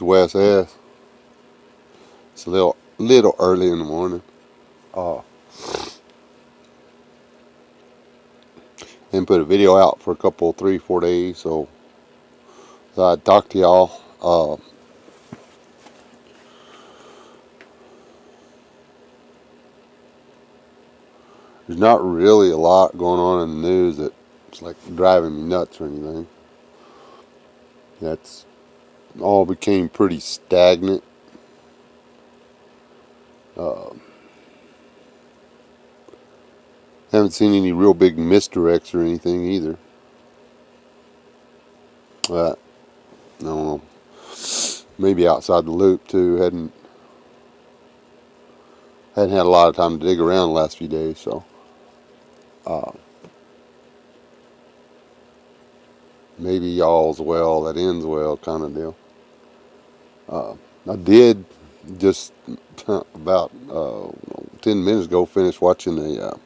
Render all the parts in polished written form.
the way I said. It's a little early in the morning. Uh, and put a video out for a couple, 3, 4 days. So I talked to y'all. There's not really a lot going on in the news that's like driving me nuts or anything. That's all became pretty stagnant. Uh, haven't seen any real big misdirects or anything either. I don't know. Maybe outside the loop too. Hadn't had a lot of time to dig around the last few days, so uh, maybe all's well that ends well kind of deal. I did just about 10 minutes ago finish watching a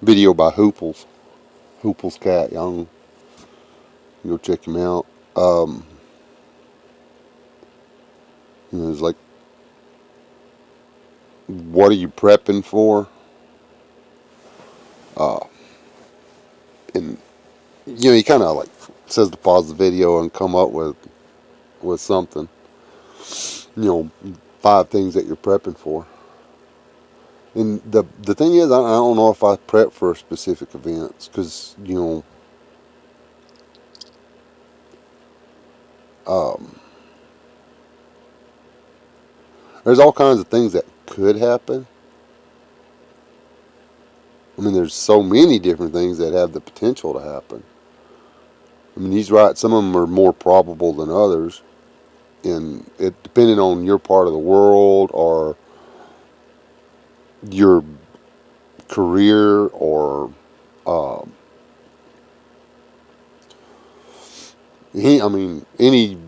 video by Hoople's cat. Y'all can go check him out. It's like, what are you prepping for? Uh, and he kind of like says to pause the video and come up with something. 5 things that you're prepping for. And the thing is, I don't know if I prep for specific events because there's all kinds of things that could happen. I mean, there's so many different things that have the potential to happen. I mean, he's right. Some of them are more probable than others, and it depending on your part of the world or your career or any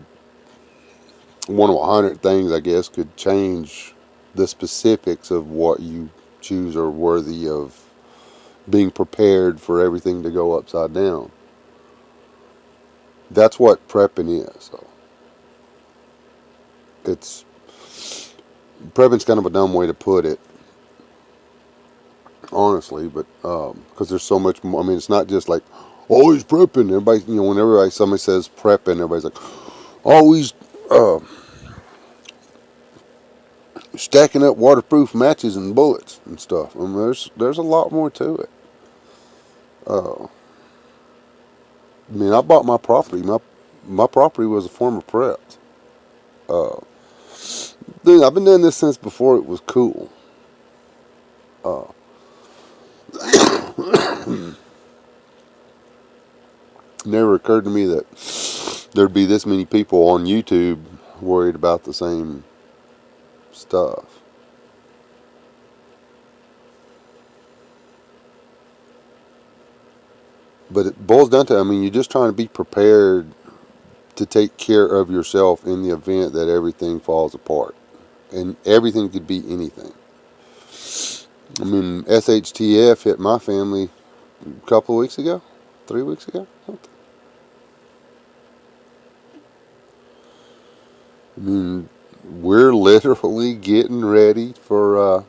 one of 100 things, I guess, could change the specifics of what you choose are worthy of being prepared for everything to go upside down. That's what prepping is. So it's prepping's kind of a dumb way to put it, honestly, but because there's so much more. I mean, it's not just like, oh, he's prepping. Everybody, when somebody says prepping, everybody's like, oh, he's stacking up waterproof matches and bullets and stuff. I mean, there's a lot more to it. I bought my property. My property was a form of prep. Uh, Dude, I've been doing this since before it was cool. Uh, Never occurred to me that there'd be this many people on YouTube worried about the same stuff. But it boils down to, you're just trying to be prepared to take care of yourself in the event that everything falls apart. And everything could be anything. SHTF hit my family a couple of weeks ago, 3 weeks ago. We're literally getting ready for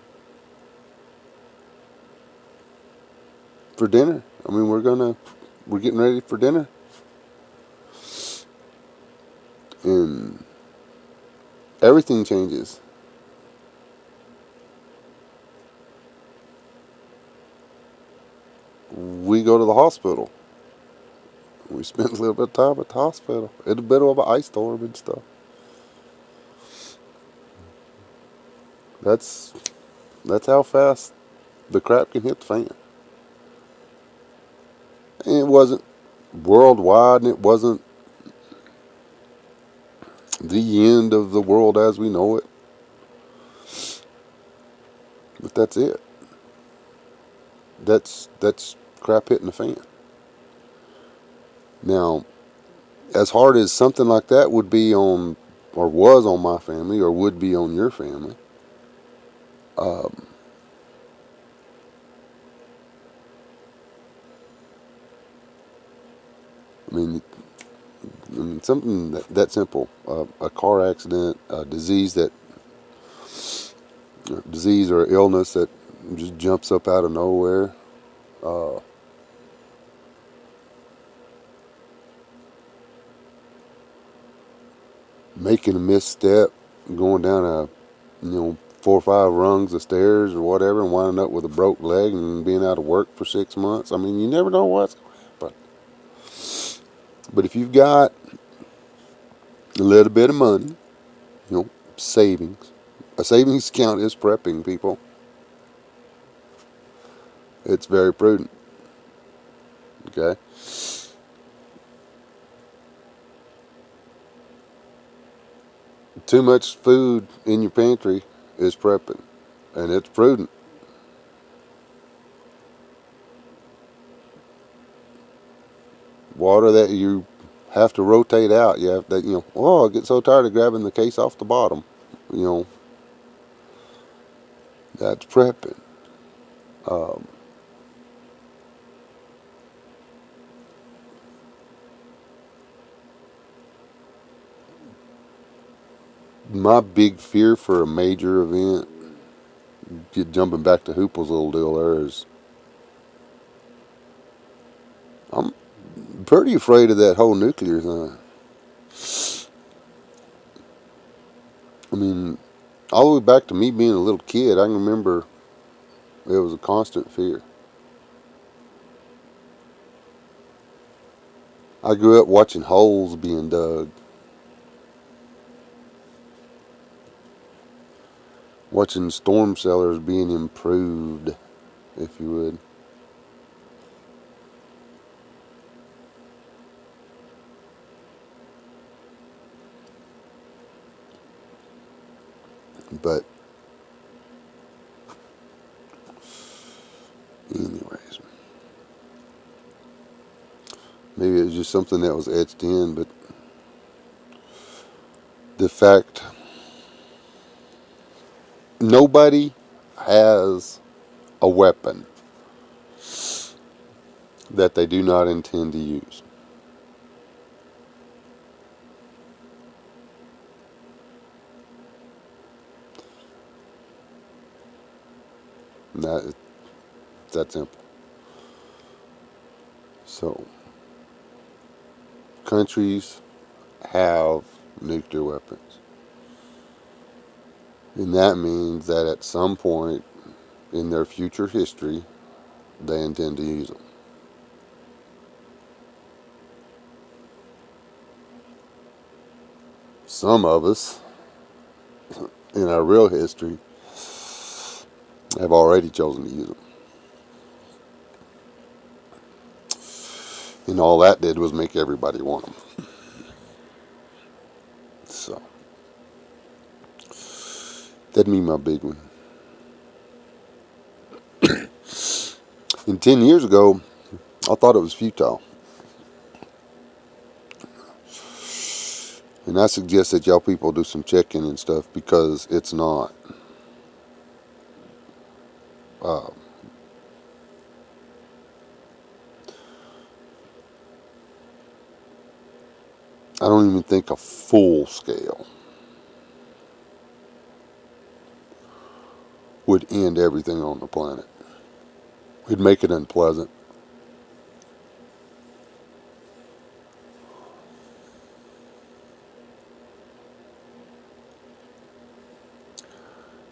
dinner. We're getting ready for dinner, and everything changes. We go to the hospital. We spent a little bit of time at the hospital. In the middle of an ice storm and stuff. That's how fast the crap can hit the fan. And it wasn't worldwide, and it wasn't the end of the world as we know it. But that's it. That's crap hitting the fan. Now, as hard as something like that would be on, or was on my family, or would be on your family, um, something that simple. A car accident, a disease or illness that just jumps up out of nowhere. Uh, Making a misstep, going down a 4 or 5 rungs of stairs or whatever, and winding up with a broke leg and being out of work for 6 months. I mean, you never know what's going to happen. But if you've got a little bit of money, savings, a savings account is prepping, people. It's very prudent. Okay. Too much food in your pantry is prepping, and it's prudent. Water that you have to rotate out. You have that. I get so tired of grabbing the case off the bottom. You know, that's prepping. Um, my big fear for a major event, jumping back to Hoople's little deal there, is I'm pretty afraid of that whole nuclear thing. I mean, all the way back to me being a little kid, I can remember it was a constant fear. I grew up watching holes being dug, watching storm cellars being improved, if you would. But, anyways, maybe it was just something that was etched in, but the fact nobody has a weapon that they do not intend to use. And it's that simple. So, countries have nuclear weapons. And that means that at some point in their future history, they intend to use them. Some of us, in our real history, have already chosen to use them. And all that did was make everybody want them. So, that'd be my big one. And 10 years ago, I thought it was futile. And I suggest that y'all people do some checking and stuff, because it's not. Uh, I don't even think a full scale would end everything on the planet. It'd make it unpleasant.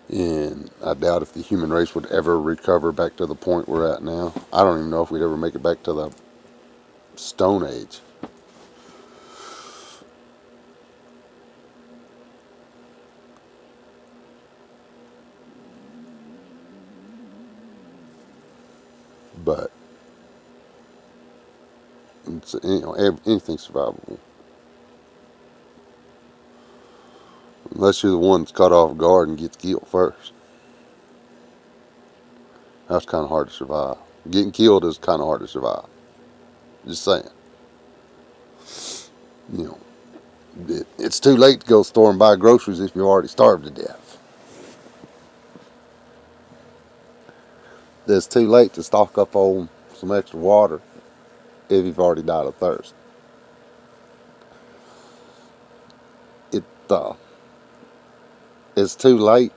And I doubt if the human race would ever recover back to the point we're at now. I don't even know if we'd ever make it back to the Stone Age. But it's, anything's survivable. Unless you're the one that's caught off guard and gets killed first. That's kind of hard to survive. Getting killed is kind of hard to survive. Just saying. You know, it's too late to go store and buy groceries if you're already starved to death. It's too late to stock up on some extra water if you've already died of thirst. uh, it's too late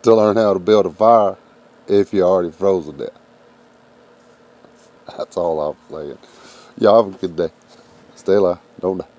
to learn how to build a fire if you're already frozen there. That's all I'm saying. Y'all have a good day. Stay alive. Don't die.